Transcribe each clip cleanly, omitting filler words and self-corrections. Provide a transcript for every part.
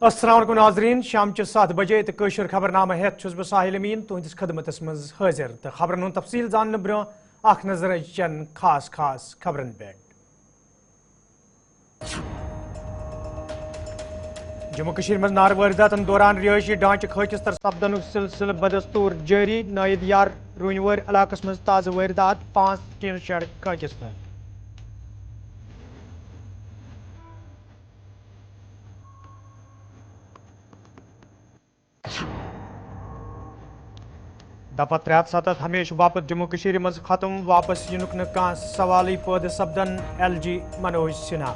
السلام علیکم ناظرین شام چہ 7 بجے تو قشر خبرنامہ ہیت چھس بہ ساحل امین تہندس خدمتس مز حاضر تو خبرن ہند تفصیل زاننے برو اخ نظر چن خاص خبرن پہ جموں کشمیر مز نار وارداتن دوران رہائشی ڈانچہ خاکستر سپدن سلسلہ بدستور جاری نائد یار رونور علاقس مز تازہ واردات 5 ٹین شیڈ خاکس پر دفعہ 370 ہمیشہ باپت جموں کشمیر مز ختم واپس ینک نہ کان سوالی پید سپدن LG منوج سنہا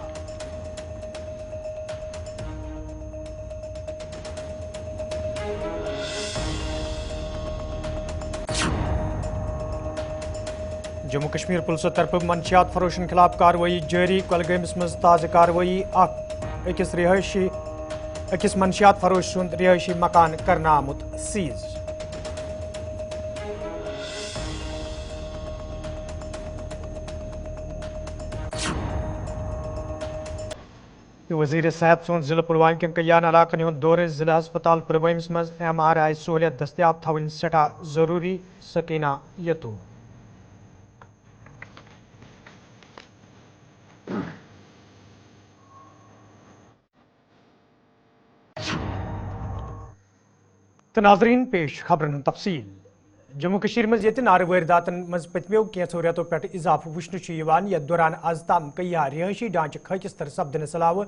جموں کشمیر پولیسو طرف منشیات فروشن خلاف کاروائی جاری کولگامس مز تازہ کاروائی اکس منشیات فروش سند رہائشی مکان کرنا آمت سیز وزیر صحت سون ضلع پلوامہ کن کیان علاقن ہند دورہ ضلع ہسپتال پلوامس مز MRI سہولیت دستیاب تھون سٹھا ضروری سکینہ یتو تو ناظرین پیش خبرن ہند تفصیل جموں کشمیر مز یت نار وارداتن مز پتمیو کینژو ریتو پہ اضافہ وچھنہ یتھ دوران آز تام کیا رہائشی ڈانچہ خاکستر سپدنس علاوہ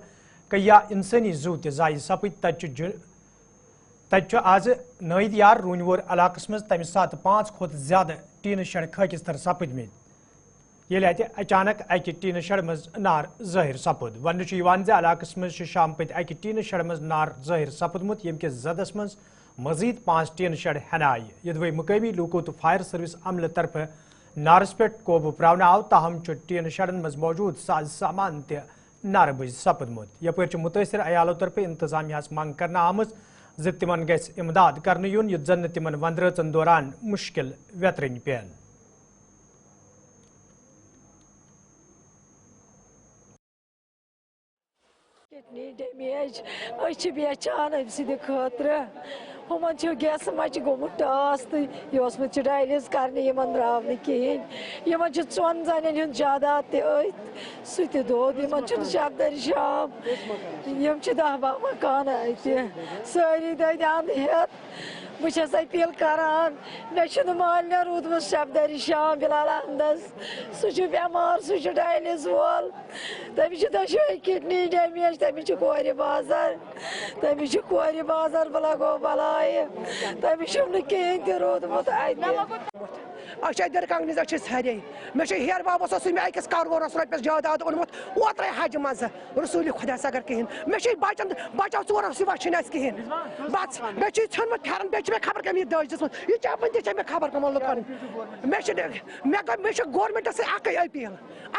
کیا انسانی زو تہ ضائع سپد تتہ آز نائد یار رونور علاقس مز تمہ سات 5 کھت زیادہ ٹین شیڈ خاکستر سپدمت یل اتہ اچانک اکہ ٹین شیڈ مز نار ظاہر سپد ونہ علاقس مز شام پت اکہ ٹین شیڈ مز نار ظاہر سپدمت یم کس زدس مز مزید 5 ٹین شیڈ ہنائے یدوی مقامی لوکو تو فائر سروس عملہ طرف نارس پہ قوبو پراؤنہ آو تاہم ٹین شیڈن مز موجود ساز سامان تہ نار بج سپدمت یپر متاثر عیالو طرف انتظامیہ منگ کرنا آمت ز تمن گھس امداد کرنے یون یت زن تمن وندرچن دوران مشکل ویترن پین کڈنی ڈیمیج بیچان ام سند خاطر ہمن گیس مچ گومت ٹاس تو یہ ڈائلس کرنے درو کہین ژون زنین ہند جائیداد تت سہ دود شبدر شام 10-12 مکان اتہ ساری دد اند ہیت بہس اپیل کران مے مالنہ رودمت شبدر شام بلال احمدس سہ بیمار سہ ڈائلس وول تمس 2 کڈنی ڈیمیج تمس کور بازر بلا گو بلائے تمس کہین تہ رودمت در کنگنس ہرے مے ہیر بابس اکس کرورس رپیس جائیداد اونمت اوترے حج مز رسول خدا اگر کہین مے بچن بچو ژور وچھن اس کہین بس مے ژھنمت پھرن بیچ خبر کمی دج دسمت یہ چپن تہ خبر کم لکن مے گورمنٹس اکی اپیل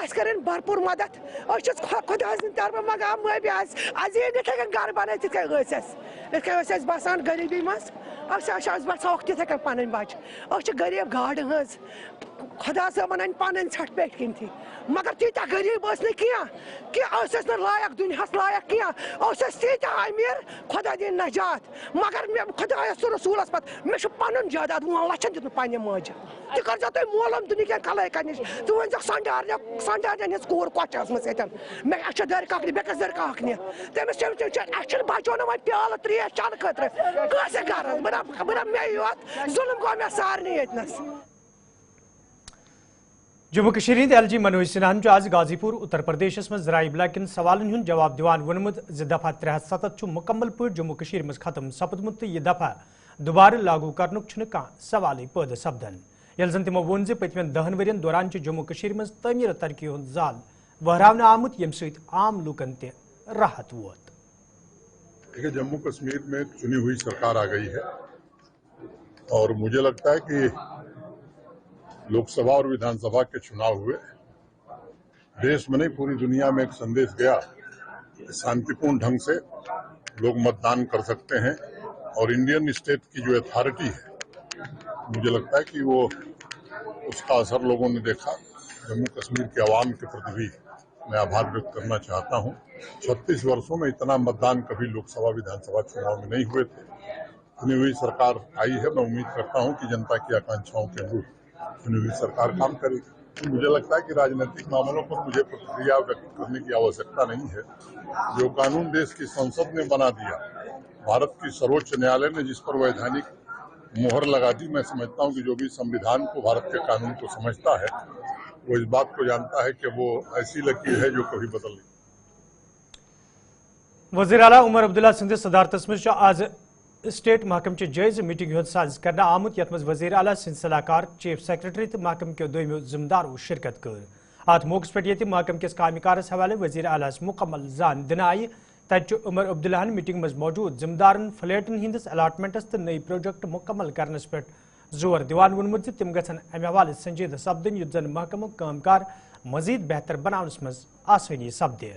اس کرن بھرپور مدد خدا سند طرف منگان معافی عظیم گھر بنت تھی بسان غریبی مز بچو تھی پن بچہ غریب گاڑ ہز خدا صبن ان پن ژھٹ پیٹ کن تھی مگر تیتہ غریب کی لائق دنیا لائق کی تیتہ امیر خدا دین نجات مگر خدا رسولس پتہ مے پن جائیداد 10 لچھن دیت پنہ ماجہ تہ کر تھی مولم دنیا کھلائی نش ژٕ ؤنزیٚکھ سنڈارن ہز کور کۄچھ ٲسمٕژ ییٚتٮ۪ن مےٚ اَسہِ چھِ دَرِ کاکنہِ بیٚکِس دَرِ کاکنہِ تٔمِس اَسہِ چھِنہٕ بَچو نہٕ وۄنۍ پیالہٕ ترٛیش چٮ۪نہٕ خٲطرٕ کٲنٛسہِ گَرَس بہٕ دَپہٕ مےٚ یوت ظُلم گوٚو مےٚ سارنٕے ییٚتنَس جموں کشمیر ہند LG منوج سنہن آز غازی پور اتر پردیش مز ذرائع ابلاغ کن سوالن ہند جواب دیوان ونمت دفعہ 370 مکمل پہ جموں کشمیر مز ختم سپدمت تو یہ دفعہ دوبارہ لاگو کرنک کھانا سوال پید سپدان یل زن تمو وون پتمن 10 ورین دوران جموں کشمیر مز تعمیر ترقی ہند زال وہراؤن آمت یم ست عام لوکن تہ راحت ووت جموں کشمیر میں چنی ہوئی سرکار آ گئی ہے اور مجھے لگتا ہے کہ لوک سبھا اور ودھان سبھا کے چناؤ ہوئے دیش میں نہیں پوری دنیا میں ایک سندیش گیا شانتی پورن ڈھنگ سے لوگ متدان کر سکتے ہیں اور انڈین اسٹیٹ کی جو اتھارٹی ہے مجھے لگتا ہے کہ وہ اس کا اثر لوگوں نے دیکھا جموں کشمیر کے عوام کے پرتی بھی मैं आभार व्यक्त करना चाहता हूं। 36 वर्षों में इतना मतदान कभी लोकसभा विधानसभा चुनाव में नहीं हुए थे। चुनी हुई सरकार आई है, मैं उम्मीद करता हूं कि जनता की आकांक्षाओं के अनुरूप चुनी हुई सरकार काम करेगी। मुझे लगता है कि राजनीतिक मामलों पर मुझे प्रतिक्रिया व्यक्त करने की आवश्यकता नहीं है। जो कानून देश की संसद ने बना दिया, भारत की सर्वोच्च न्यायालय ने जिस पर वैधानिक मोहर लगा दी, मैं समझता हूं कि जो भी संविधान को, भारत के कानून को समझता है, वो इस बात को जानता है कि वो ऐसी लकीर है जो कभी बदल नहीं। वज़ीर आला उमर अब्दुल्ला सिंधिस सदारतस मज आज स्टेट महकम जायज़ मीटिंग हुंद साज करना आमुत, यथ मज वज़ीर आला सिंध सलाहकार, चीफ सेक्रेटरी तो महकम के दोमियो जिम्मेदारों शिरकत कर। अत मौके पे ये महकम किस कामकारस हवाले वज़ीर आला मुकम्मल जान दिन आई। तत उमर अब्दुल्लाहन मीटिंग मज मौजूद जिम्मेदारन फ्लैटन हंदिस अलाटमेंटस तो नई प्रोजेक्ट मुकम्मल करनस पे जोर दिवान वोनमुत तिम गन अमे हवाले संजीदा सपदन युत जन महकम कामकार मजीद बेहतर बनावनस मज आसानी सपदे।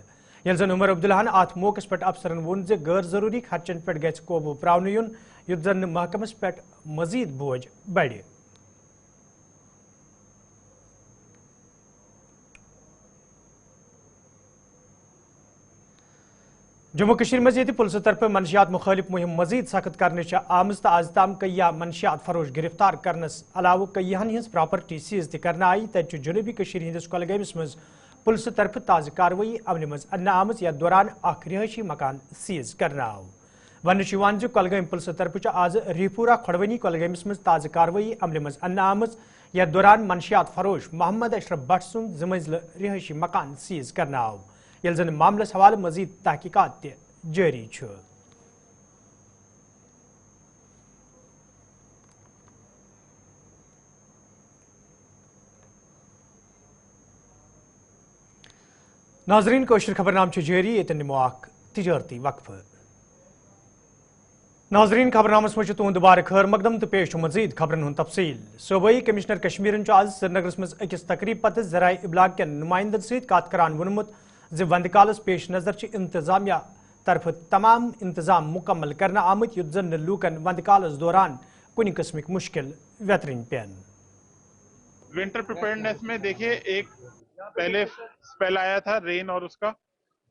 यल जन उमर अब्दुल्लाहन अत मौके पे अफसरन वोन जे गैर जरूरी खर्चन पे गि काबू प्रावन युन युत जन महकमस पे मजीद बोझ बढ़े। जम्मू कश्मीर मज ये पुलिस तरफ मनशियात मुखालिफ मुहिम मजीद सख्त करने आमज तो आज ताम कईया मनशियात फरोश गिरफ्तार करनस अलाव कईयान हज प्रॉपर्टी सीज तक आई। तत जनूबी कश्मीर हंदिस कुलगामिस मज पुलिस तरफ ताज़ कार्रवाई अमल मज अन्न आमज यथ दौरान अख रिहायशी मकान सीज करना आव। वन कुलगाम पुलिस तरफ आज रिपुरा खड़वनी कुलगामिस मज ताज़ कार्रवाई अमल मज अन्न आमज यथ दौरान मनशियात फरोश मोहम्मद अशरफ भट्ट सुंद ज़मंजिल रिहायशी मकान सीज करना आव। यल जन मामलस हवाले मजीद तहकीकात जारी छ। नाजरीन कोशिश खबरनाम जारी ये निमाक तिजारती वक्फ। नाजरीन खबरनामस मज तुंद दुबारा खैर मकदम तो पेश मजीद खबरन हूं तफसील। सूबाई कमिश्नर कश्मीरन आज श्रीनगर मज अकिस तकरीब पत ज़राए इबलाग के नुमाइंदन सत कत करान वोनमुत ज वंदकालस पेश नजर इंतजामिया तरफ तमाम इंतजाम मुकम्मल करना आमत युत जन लूकन वंदकालस दौरान कुछ किस्म मुश्किल वेतरन पेन। विंटर प्रिपेयर्डनेस में देखिए, एक पहले स्पेल आया था रेन और उसका,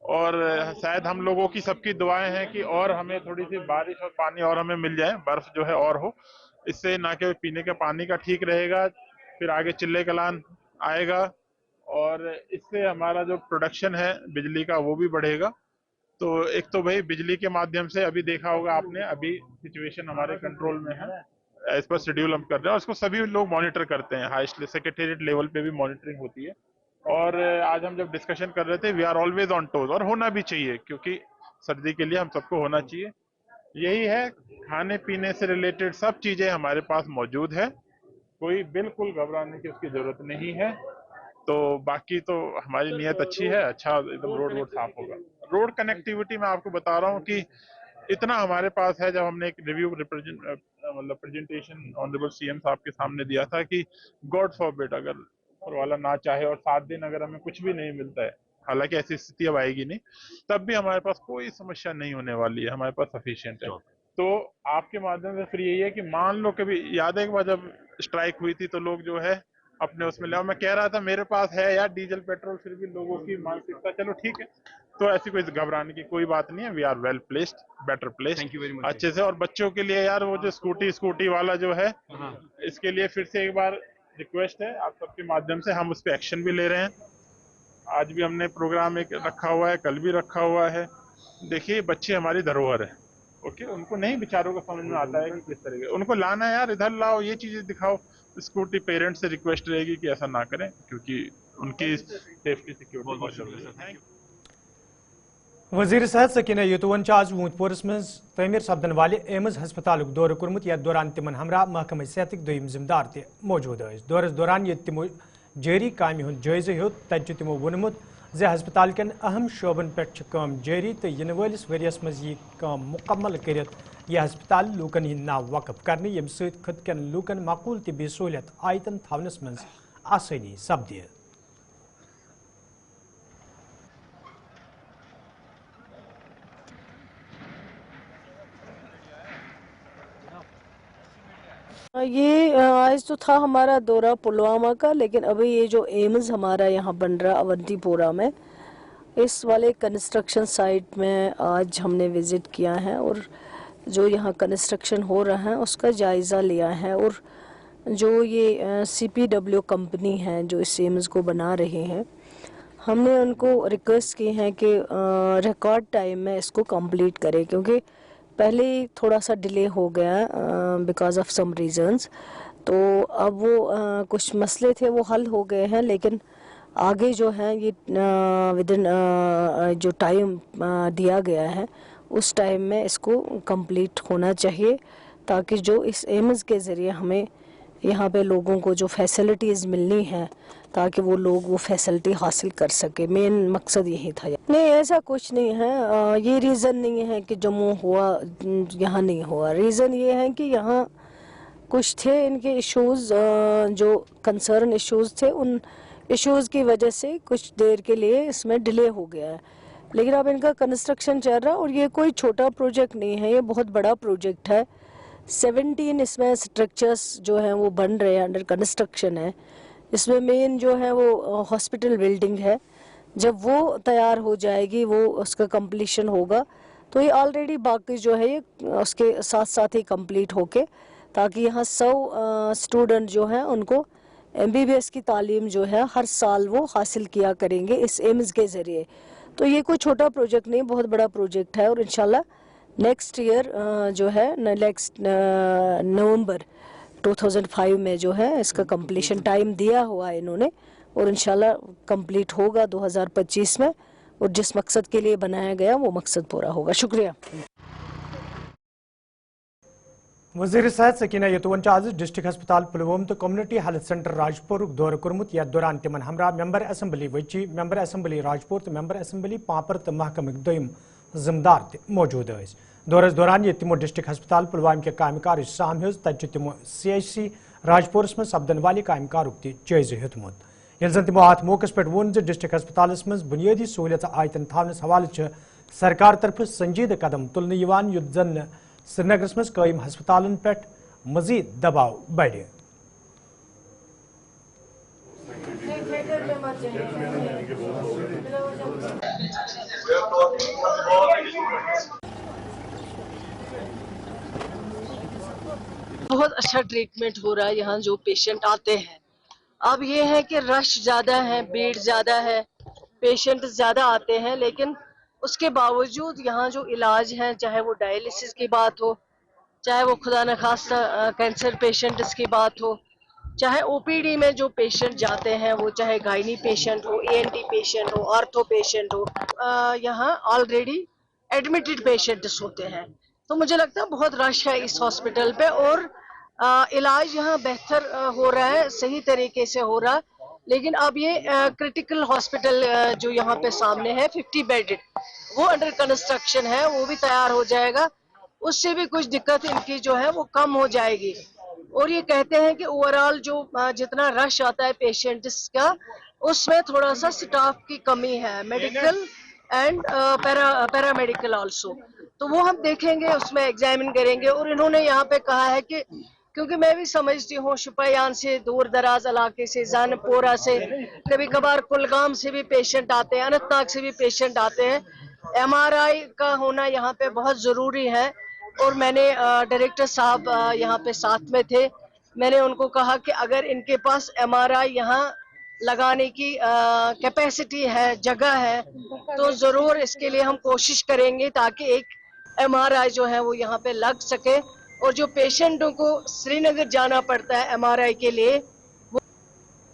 और शायद हम लोगों की सबकी दुआएं हैं कि और हमें थोड़ी सी बारिश और पानी और हमें मिल जाए, बर्फ जो है और हो, इससे ना केवल पीने के पानी का ठीक रहेगा, फिर आगे चिल्ले कलान आएगा और इससे हमारा जो प्रोडक्शन है बिजली का वो भी बढ़ेगा। तो एक तो भाई बिजली के माध्यम से अभी देखा होगा आपने, अभी सिचुएशन हमारे कंट्रोल में है, एज पर शेड्यूल हम कर रहे हैं और उसको सभी लोग मॉनिटर करते हैं, हाईएस्ट सेक्रेटेरिएट लेवल पे भी मॉनिटरिंग होती है। और आज हम जब डिस्कशन कर रहे थे, we are always on toes, और होना भी चाहिए क्योंकि सर्दी के लिए हम सबको होना चाहिए। यही है, खाने पीने से रिलेटेड सब चीजें हमारे पास मौजूद है, कोई बिल्कुल घबराने की उसकी जरूरत नहीं है। तो बाकी तो हमारी नीयत अच्छी है, अच्छा एकदम रोड साफ होगा। रोड कनेक्टिविटी में आपको बता रहा हूँ कि इतना हमारे पास है, जब हमने एक रिव्यू प्रेजेंटेशन ऑनरेबल सीएम साहब के सामने दिया था कि गॉड फॉरबिड अगर ऊपर वाला ना चाहे और 7 दिन अगर हमें कुछ भी नहीं मिलता है, हालांकि ऐसी स्थिति अब आएगी नहीं, तब भी हमारे पास कोई समस्या नहीं होने वाली है, हमारे पास सफिशिएंट है। तो आपके माध्यम से फिर यही है कि मान लो कभी याद है एक बार जब स्ट्राइक हुई थी तो लोग जो है अपने उसमें ले, मैं कह रहा था मेरे पास है यार डीजल पेट्रोल, फिर भी लोगों की मानसिकता, चलो ठीक है, तो ऐसी कोई घबराने की कोई बात नहीं है। We are well placed, better placed अच्छे से। और बच्चों के लिए यार वो जो स्कूटी वाला जो है, इसके लिए फिर से एक बार रिक्वेस्ट है आप सबके माध्यम से, हम उस पर एक्शन भी ले रहे हैं। आज भी हमने प्रोग्राम एक रखा हुआ है, कल भी रखा हुआ है। देखिए बच्चे हमारी धरोहर है, ओके, उनको नहीं बेचारों को समझ में आता है कि किस तरह के उनको लाना है, यार इधर लाओ, ये चीजें दिखाओ। स्कूटी पेरेंट्स से रिक्वेस्ट रहेगी कि ऐसा ना करें क्योंकि उनकी सेफ्टी सिक्योरिटी। वजीर सेहत सकीना यतुवन आज वूंदपोरस मज तमीर सपदन वाले एम्स हस्पताल दौर कोर्मुत, यथ दौरान तिमन हमरा महकमा सेहत दोयम जिम्मेदार ते मौजूद दौरस दौरान ये तिमो जारी कामि हुंद जायज़ हेत, तत तिमो वोनमुत जे हस्पताल केन अहम शोबन पे काम जारी तो इन वलिस वरियस मज यह काम मुकम्मल करित यह हस्पताल लूकन हिंद नाव वक़फ करने यम सत खुद केन लूकन माकूल तिबी सहूलियत आयतन थवनस मज आसानी सपदे। ये आज तो था हमारा दौरा पुलवामा का, लेकिन अभी ये जो एम्स हमारा यहाँ बन रहा अवंतीपोरा में, इस वाले कंस्ट्रक्शन साइट में आज हमने विज़िट किया है और जो यहाँ कंस्ट्रक्शन हो रहा है उसका जायज़ा लिया है। और जो ये CPW कंपनी है जो इस एम्स को बना रहे हैं, हमने उनको रिक्वेस्ट की है कि रिकॉर्ड टाइम में इसको कंप्लीट करें, क्योंकि पहले थोड़ा सा डिले हो गया बिकॉज ऑफ सम रीजंस। तो अब वो कुछ मसले थे वो हल हो गए हैं, लेकिन आगे जो है ये विदिन जो टाइम दिया गया है उस टाइम में इसको कंप्लीट होना चाहिए, ताकि जो इस एम्स के ज़रिए हमें यहाँ पे लोगों को जो फैसिलिटीज़ मिलनी है ताकि वो लोग वो फैसिलिटी हासिल कर सके। मेन मकसद यही था। नहीं, ऐसा कुछ नहीं है। ये रीज़न नहीं है कि जम्मू हुआ यहाँ नहीं हुआ। रीज़न ये है कि यहाँ कुछ थे इनके इश्यूज़, जो कंसर्न इश्यूज़ थे, उन इश्यूज़ की वजह से कुछ देर के लिए इसमें डिले हो गया है। लेकिन अब इनका कंस्ट्रक्शन चल रहा है और ये कोई छोटा प्रोजेक्ट नहीं है, ये बहुत बड़ा प्रोजेक्ट है। 17 इसमें स्ट्रक्चर्स जो हैं वो बन रहे हैं, अंडर कंस्ट्रक्शन है। इसमें मेन जो है वो हॉस्पिटल बिल्डिंग है। जब वो तैयार हो जाएगी, वो उसका कंप्लीशन होगा, तो ये ऑलरेडी बाकी जो है ये उसके साथ साथ ही कंप्लीट होके, ताकि यहाँ 100 स्टूडेंट जो हैं उनको MBBS की तालीम जो है हर साल वो हासिल किया करेंगे इस एम्स के ज़रिए। तो ये कोई छोटा प्रोजेक्ट नहीं, बहुत बड़ा प्रोजेक्ट है। और इंशाल्लाह नेक्स्ट ईयर जो है नेक्स्ट नवंबर 2005 में जो है इसका कंप्लीशन टाइम दिया हुआ है इन्होंने, और इंशाल्लाह कंप्लीट होगा 2025 में, और जिस मकसद के लिए बनाया गया वो मकसद पूरा होगा। शुक्रिया। वज़ीर सेहत सकीना यतून आज डिस्ट्रिक्ट हस्पताल पुलवोम तो कम्युनिटी हेल्थ सेंटर राजपुर दौर कर्मुत। यथ दौरान तिमन हमरा मेंबर असम्बली वची, मेंबर असम्बली राजपुर तो मेंबर असम्बली पापर तो महकम दोयम जिम्मेदार मौजूद। दौरस दौरान ये तिमो डिस्ट्रिक्ट हस्पताल पुलवाम के कामकार साम हो, तब तिमो CHC राजपुरस में सपदन वाले कामकार जायज़ हेतमुत। ये जन तिमो अत मौके पे वोन डिस्ट्रिक्ट हस्पताल मज बुनियादी सहूलियत आयतन थावनस हवाले सरकार तरफ संजीद कदम तुलने युद्ध जन श्रीनगर मज कायम हस्पतालन पे मजीद दबाव बढ़। बहुत अच्छा ट्रीटमेंट हो रहा है यहाँ जो पेशेंट आते हैं। अब ये है कि रश ज़्यादा है, भीड़ ज़्यादा है, पेशेंट ज़्यादा आते हैं, लेकिन उसके बावजूद यहाँ जो इलाज है, चाहे वो डायलिसिस की बात हो, चाहे वो खुदा न खास्ता कैंसर पेशेंट्स की बात हो, चाहे OPD में जो पेशेंट जाते हैं वो चाहे गायनी पेशेंट हो, ENT पेशेंट हो, ऑर्थो पेशेंट हो, यहाँ ऑलरेडी एडमिटेड पेशेंट्स होते हैं। तो मुझे लगता है बहुत रश है इस हॉस्पिटल पे, और इलाज यहाँ बेहतर हो रहा है, सही तरीके से हो रहा है। लेकिन अब ये क्रिटिकल हॉस्पिटल जो यहाँ पे सामने है 50 बेडेड, वो अंडर कंस्ट्रक्शन है, वो भी तैयार हो जाएगा। उससे भी कुछ दिक्कत इनकी जो है वो कम हो जाएगी। और ये कहते हैं कि ओवरऑल जो जितना रश आता है पेशेंट्स का, उसमें थोड़ा सा स्टाफ की कमी है, मेडिकल एंड पैरामेडिकल आल्सो। तो वो हम देखेंगे, उसमें एग्जामिन करेंगे। और इन्होंने यहाँ पे कहा है कि क्योंकि मैं भी समझती हूँ शुपयान से, दूर दराज इलाके से, जानपोरा से, कभी कभार कुलगाम से भी पेशेंट आते हैं, अनंतनाग से भी पेशेंट आते हैं। MRI का होना यहाँ पे बहुत ज़रूरी है। और मैंने डायरेक्टर साहब यहाँ पे साथ में थे, मैंने उनको कहा कि अगर इनके पास MRI यहाँ लगाने की कैपेसिटी है, जगह है, तो ज़रूर इसके लिए हम कोशिश करेंगे ताकि एक MRI जो है वो यहाँ पे लग सके। और जो पेशेंटों को श्रीनगर जाना पड़ता है MRI के लिए।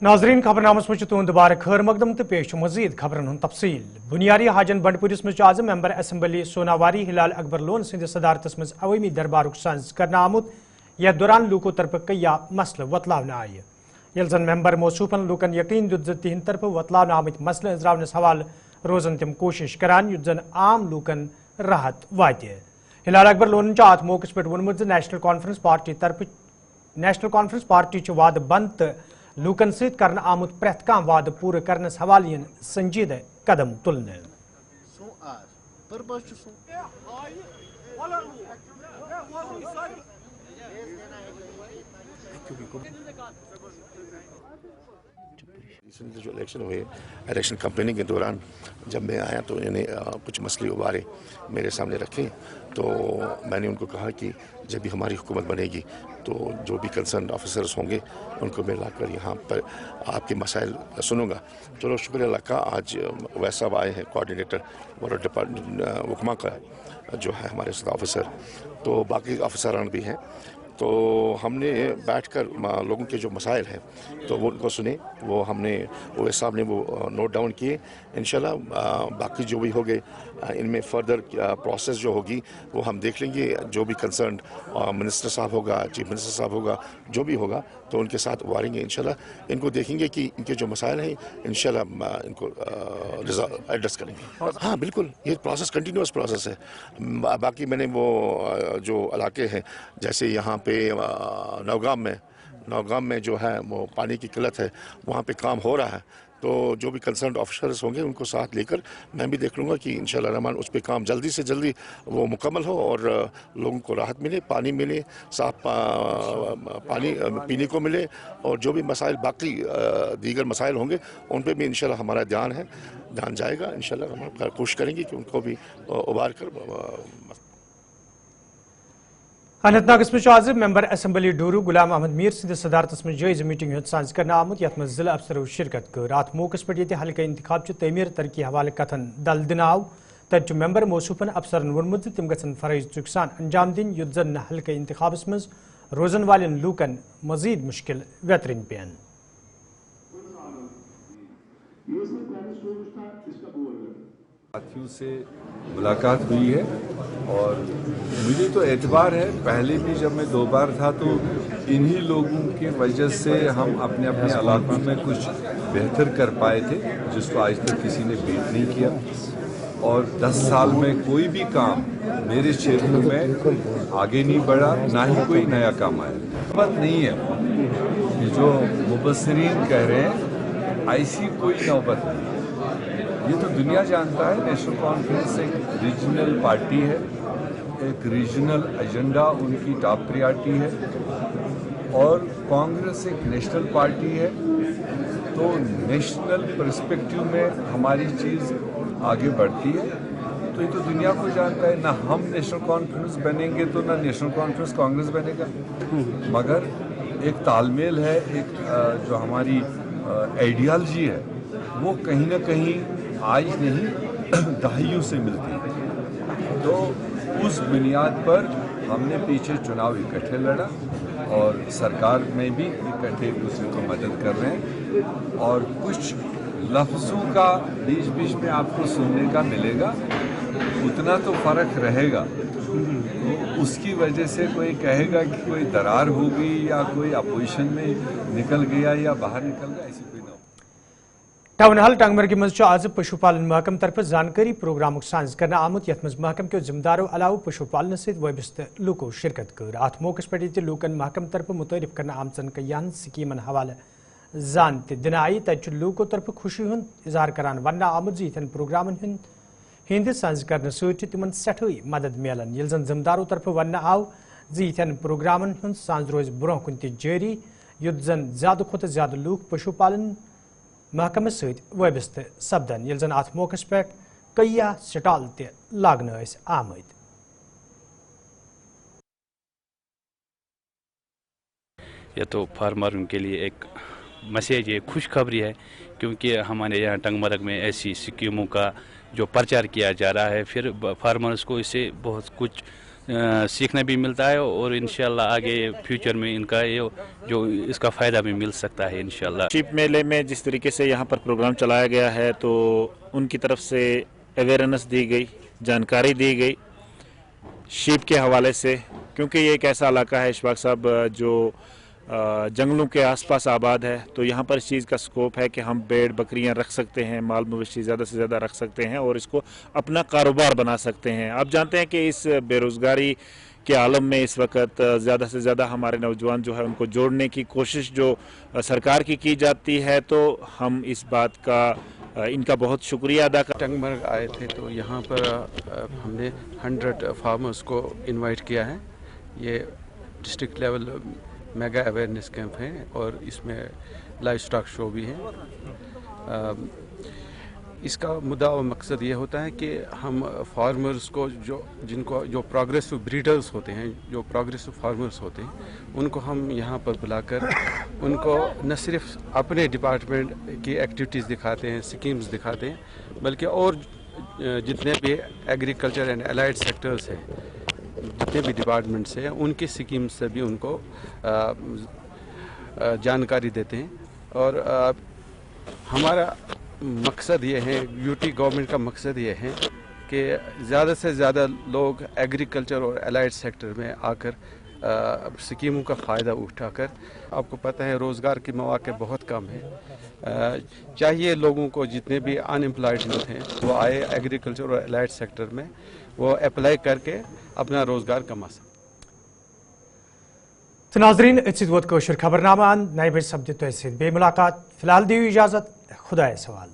नाजरीन, खबरनामस में तुंद दोबारा खैर मकदम तो पेश मजीद खबरन हूं तफसील। बुनियादी हाजन बंडपुरिस में आज मेंबर असम्बली सोनावारी हिलाल अकबर लोन सिंध सदारतस मज अवामी दरबारुक सांस करना आमुत। यथ दौरान लूको तरफ कया मसल वतलावना आय। यल जन मेंबर मौसूफन लूकन यकीन दुत तिहन तरफ वतलावना आमत मसल अंजरावनस हवाल रोजन तिम कोशिश करान युत जन आम लूकन राहत वाते। हिलाल अकबर लोन अत मौके पे वोनमुत नेशनल कॉन्फ्रेंस पार्टी तरफ वाद बंद लूकन सत करन आमुत प्रेथ कह वाद पूरे करनस हवाले संजीद कदम तुलने। जो इलेक्शन हुए, इलेक्शन कैंपेनिंग के दौरान जब मैं आया तो इन्हें कुछ मसले उबारे मेरे सामने रखे, तो मैंने उनको कहा कि जब भी हमारी हुकूमत बनेगी तो जो भी कंसर्न ऑफिसर्स होंगे उनको मैं लाकर यहाँ पर आपके मसाइल सुनूंगा। चलो शुक्र अल्लाह का, आज वैसा साहब आए हैं कोऑर्डिनेटर वाटर डिपार्टमेंट हुक्मा का जो है हमारे साथ ऑफिसर, तो बाकी ऑफिसरान भी हैं, तो हमने बैठकर लोगों के जो मसाइल हैं तो वो उनको सुने, वो हमने ओवैस साहब ने वो नोट डाउन किए। इंशाल्लाह बाकी जो भी होंगे इनमें फर्दर प्रोसेस जो होगी वो हम देख लेंगे। जो भी कंसर्न मिनिस्टर साहब होगा, चीफ मिनिस्टर साहब होगा, जो भी होगा तो उनके साथ उबारेंगे इंशाल्लाह। इनको देखेंगे कि इनके जो मसाइल हैं इंशाल्लाह इनको एड्रेस करेंगे। हाँ बिल्कुल, ये प्रोसेस कंटिन्यूस प्रोसेस है। बाकी मैंने वो जो इलाके हैं जैसे यहाँ पे नौगाम में जो है वो पानी की किल्लत है, वहाँ पे काम हो रहा है, तो जो भी कंसर्न ऑफिसर्स होंगे उनको साथ लेकर मैं भी देख लूँगा कि इंशाल्लाह रहमान उस पर काम जल्दी से जल्दी वो मुकम्मल हो और लोगों को राहत मिले, पानी मिले, साफ पानी पीने को मिले, और जो भी मसाइल बाकी दीगर मसाइल होंगे उन पर भी इंशाल्लाह हमारा ध्यान जाएगा। इंशाल्लाह हम कोशिश करेंगे कि उनको भी उबार कर। अनंतनाग आज मेंबर असम्बली डूरू गुलाम अहमद मीर सिंध सदारत में जायज़ मीटिंग साज कर आमुत, यथ में जिला अफसरों शिरकत कर। अत मौके पे हल्का इंतखाब तमीर तरक्की हवाले कथन दल दिन आव, तत मेंबर मौसूफन अफसरन वोनमुत तिम गन फरज चुक सान अंजाम दिन युत जन हल्का इंतखाबस मज रोजन वालन लूकन मजीद मुश्किल बेहतरीन पेन। साथियों से मुलाकात हुई है और मुझे तो एतबार है, पहले भी जब मैं 2 बार था तो इन्हीं लोगों के वजह से हम अपने अपने इलाकों में कुछ बेहतर कर पाए थे, जिसको आज तक किसी ने बीट नहीं किया। और 10 साल में कोई भी काम मेरे क्षेत्र में आगे नहीं बढ़ा, ना ही कोई नया काम आया। बात नहीं है कि जो मुबस्सिरीन कह रहे हैं ऐसी कोई नौबत नहीं, ये तो दुनिया जानता है। नेशनल कॉन्फ्रेंस एक रीजनल पार्टी है, एक रीजनल एजेंडा उनकी टॉप प्रायोरिटी है, और कांग्रेस एक नेशनल पार्टी है, तो नेशनल पर्सपेक्टिव में हमारी चीज़ आगे बढ़ती है। तो ये तो दुनिया को जानता है, ना हम नेशनल कॉन्फ्रेंस बनेंगे तो ना नेशनल कॉन्फ्रेंस कांग्रेस बनेगा, मगर एक तालमेल है, एक जो हमारी आइडियालॉजी है वो कहीं ना कहीं आज नहीं दहाइयों से मिलती है। तो उस बुनियाद पर हमने पीछे चुनाव इकट्ठे लड़ा और सरकार में भी इकट्ठे एक दूसरे को मदद कर रहे हैं, और कुछ लफ्ज़ों का बीच बीच में आपको सुनने का मिलेगा, उतना तो फ़र्क रहेगा। तो उसकी वजह से कोई कहेगा कि कोई दरार होगी या कोई अपोजिशन में निकल गया या बाहर निकल गया, ऐसी कोई ना हो। टाउन हॉल टांगमर्गी मज आज पशुपालन महकम तरफ जानकारी प्रोग्राम साज कर आमुत, यथ मज महकम के जिम्मेदारों अलाव पशुपालन सत वाबस्त लूको शिरकत कर। अत मौके पे लूकन महकम तरफ मुतरफ कर आमचन कयान स्कीमन हवाले जान दिन आई, तत लूको तरफ खुशी हुंद इजहार करान वन आमुत यथन प्रोग्रामन हिंद साज कर तिमन सठई मदद मिलान, ये जन जिम्मेदारों तरफ वन आव यथन प्रोग्रामन साज रोज ब्रोह कुन जारी, युत जन ज्यादा खुद ज्यादा लूक पशुपालन महकमे सत वाबस्त सपदन, ये जन अत मौके पे कया स्टाल लागन आमद। यह तो फार्मरों के लिए एक मैसेज है, खुशखबरी है, क्योंकि हमारे यहाँ टंगमर्ग में ऐसी स्कीमों का जो प्रचार किया जा रहा है, फिर फार्मर्स को इससे बहुत कुछ सीखना भी मिलता है, और इंशाल्लाह आगे फ्यूचर में इनका ये जो इसका फ़ायदा भी मिल सकता है इंशाल्लाह। शीप मेले में जिस तरीके से यहाँ पर प्रोग्राम चलाया गया है, तो उनकी तरफ से अवेयरनेस दी गई, जानकारी दी गई शीप के हवाले से, क्योंकि ये एक ऐसा इलाका है इशफाक साहब जो जंगलों के आसपास आबाद है, तो यहाँ पर इस चीज़ का स्कोप है कि हम भेड़ बकरियाँ रख सकते हैं, माल मवेशी ज़्यादा से ज़्यादा रख सकते हैं और इसको अपना कारोबार बना सकते हैं। आप जानते हैं कि इस बेरोज़गारी के आलम में इस वक्त ज़्यादा से ज़्यादा हमारे नौजवान जो है उनको जोड़ने की कोशिश जो सरकार की जाती है, तो हम इस बात का इनका बहुत शुक्रिया अदा कर। टंगमर्ग आए थे तो यहाँ पर हमने 100 फार्मर्स को इनवाइट किया है। ये district level mega awareness camp हैं और इसमें लाइव स्टॉक शो भी है। इसका मुद्दा और मकसद ये होता है कि हम फार्मर्स को जो प्रोग्रेसिव ब्रीडर्स होते हैं, जो प्रोग्रेसिव फार्मर्स होते हैं, उनको हम यहाँ पर बुलाकर उनको न सिर्फ अपने डिपार्टमेंट की एक्टिविटीज़ दिखाते हैं, स्कीम्स दिखाते हैं, बल्कि और जितने भी एग्रीकल्चर एंड एलाइड सेक्टर्स हैं, जितने भी डिपार्टमेंट्स हैं, उनकी स्कीम्स से भी उनको जानकारी देते हैं। और हमारा मकसद ये है, यूटी गवर्नमेंट का मकसद ये है कि ज़्यादा से ज़्यादा लोग एग्रीकल्चर और एलाइड सेक्टर में आकर स्कीमों का फ़ायदा उठाकर, आपको पता है रोज़गार के मौके बहुत कम हैं, चाहिए लोगों को जितने भी अनएम्प्लॉयड यूथ हैं वो आए एग्रीकल्चर और एलाइड सेक्टर में, वो अप्लाई करके अपना रोज़गार कमा सकें। तो नाज़रीन इसी वक्त कोशिश खबरनामा नए बज सब्द तो बे मुलाकात फिलहाल दी इजाज़त खुदा सवाल।